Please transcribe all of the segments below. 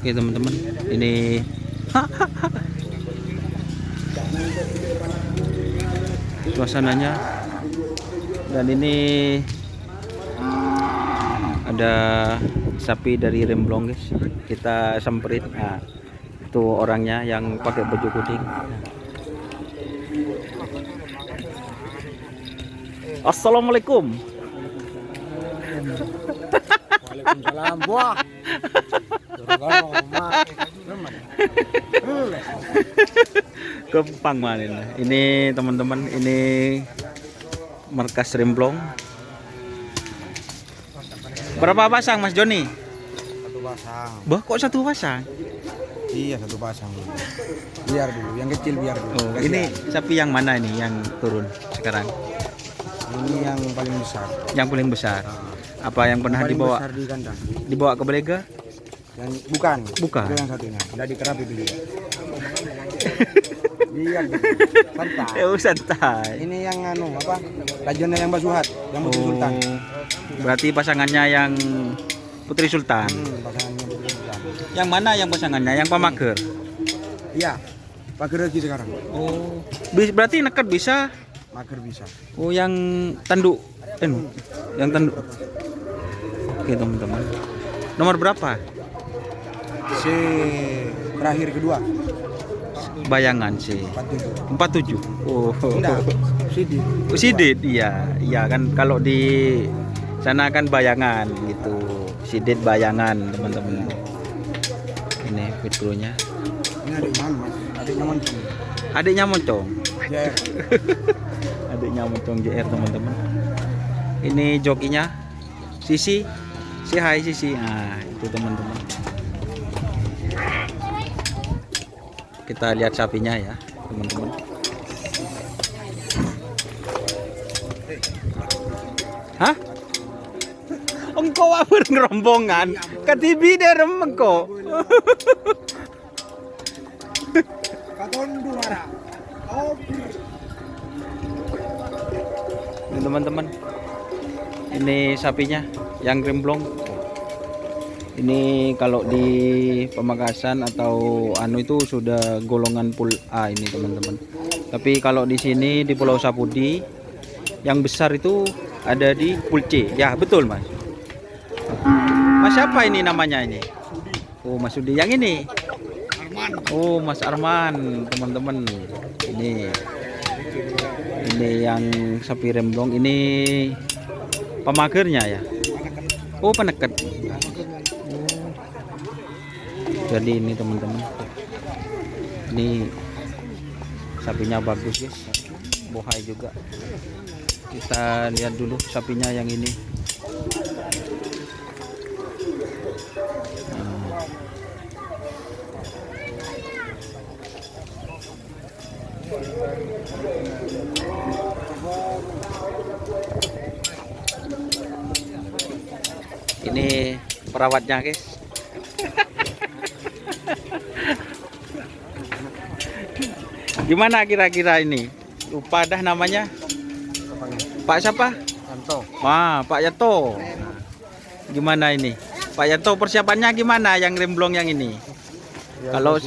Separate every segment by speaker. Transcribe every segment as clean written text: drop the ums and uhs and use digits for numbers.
Speaker 1: Oke teman-teman, ini suasananya, dan ini ada sapi dari Remblong guys. Kita samperin. Nah, itu orangnya yang pakai baju kuning. Assalamualaikum.
Speaker 2: Waalaikumsalam. Buah.
Speaker 1: Kempang mana ini teman-teman, ini markas Remblong. Berapa pasang Mas Joni?
Speaker 2: Satu pasang.
Speaker 1: Bah, kok satu pasang?
Speaker 2: Iya, satu pasang dulu. Biar dulu, yang kecil biar dulu.
Speaker 1: Oh,
Speaker 2: Kasihan.
Speaker 1: ini sapi yang mana ini yang turun sekarang?
Speaker 2: Ini yang paling besar.
Speaker 1: Yang paling besar. Apa yang pernah
Speaker 2: Paling
Speaker 1: dibawa?
Speaker 2: besar di kandang.
Speaker 1: Dibawa ke Belega?
Speaker 2: Yang bukan.
Speaker 1: Bukan.
Speaker 2: Itu yang satunya. Udah dikerapi dulu. Biar dulu. Santai.
Speaker 1: Santai.
Speaker 2: Ini yang apa? Rajana yang Basuhat, yang Putri Sultan.
Speaker 1: Berarti pasangannya yang Putri Sultan.
Speaker 2: Pasangannya Putri Sultan.
Speaker 1: Yang mana yang pasangannya? Yang Pamager?
Speaker 2: Iya. Pakai rezeki sekarang.
Speaker 1: Oh. Berarti neket bisa?
Speaker 2: Mager bisa.
Speaker 1: Oh, yang tanduk. Yang tanduk. Oke teman-teman. Nomor berapa?
Speaker 2: Si terakhir kedua.
Speaker 1: Bayangan sih. 47. Oh.
Speaker 2: Enggak. Sidit.
Speaker 1: Sidit, iya. Iya kan kalau di sana kan bayangan gitu. Sidit bayangan, teman-teman. Ini fiturnya.
Speaker 2: Ini adiknya Mas. Adiknya Moncong.
Speaker 1: Adiknya Moncong.
Speaker 2: JR.
Speaker 1: Adiknya Moncong JR, teman-teman. Ini jokinya Sisi. Si hai Sisi. Nah, itu teman-teman. Kita lihat sapinya ya, teman-teman. Hah? Engkau apa ngerombongan? Katibi derem engkau.
Speaker 2: Katondu marah.
Speaker 1: Ini teman-teman. Ini sapinya yang Remblong. Ini kalau di Pamekasan atau itu sudah golongan pul A ini teman-teman. Tapi kalau di sini di Pulau Sapudi yang besar itu ada di pul C. Ya, betul, Mas. Mas siapa ini namanya ini? Oh, Mas Sudi. Yang ini?
Speaker 2: Arman.
Speaker 1: Oh, Mas Arman, teman-teman. Ini yang sapi Remblong. Ini pemagernya ya. Oh, peneket. Jadi ini teman-teman, ini sapinya bagus guys, bohai juga. Kita lihat dulu sapinya yang ini. Ini perawatnya guys. Gimana kira-kira ini? Lupa dah namanya. Pak siapa?
Speaker 2: Yanto.
Speaker 1: Wah, Pak Yanto. Gimana ini? Pak Yanto, persiapannya gimana yang Remblong yang ini?
Speaker 2: Ya,
Speaker 1: Kalau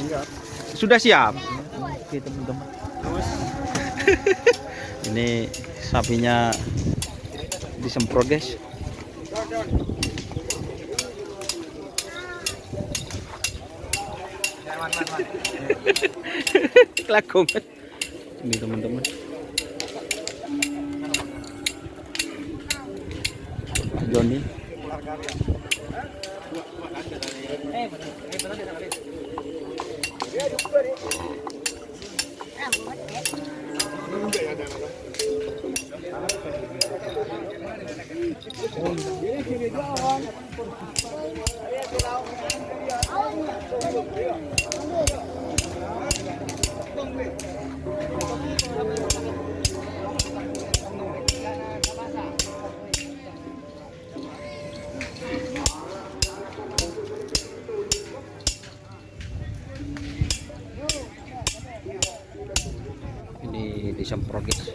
Speaker 1: sudah siap. Oke, teman-teman. Ini sapinya disemprot, guys. Kelakung. Ini teman-teman. Pak Joni. Ini disemprot guys.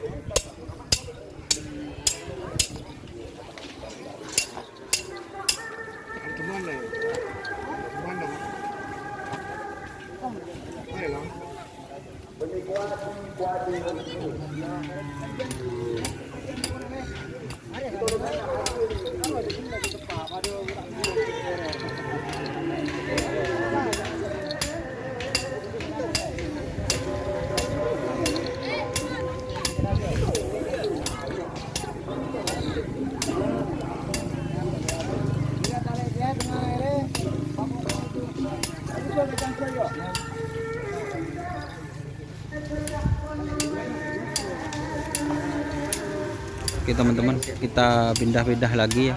Speaker 1: Oke teman-teman, kita pindah-pindah lagi ya.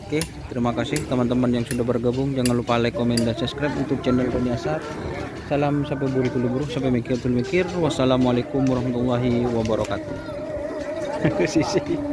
Speaker 1: Oke, terima kasih teman-teman yang sudah bergabung. Jangan lupa like, komen, dan subscribe untuk channel Konyasar. Salam sampai buru buru, sampai mikir mikir. Wassalamualaikum warahmatullahi wabarakatuh. Sisi.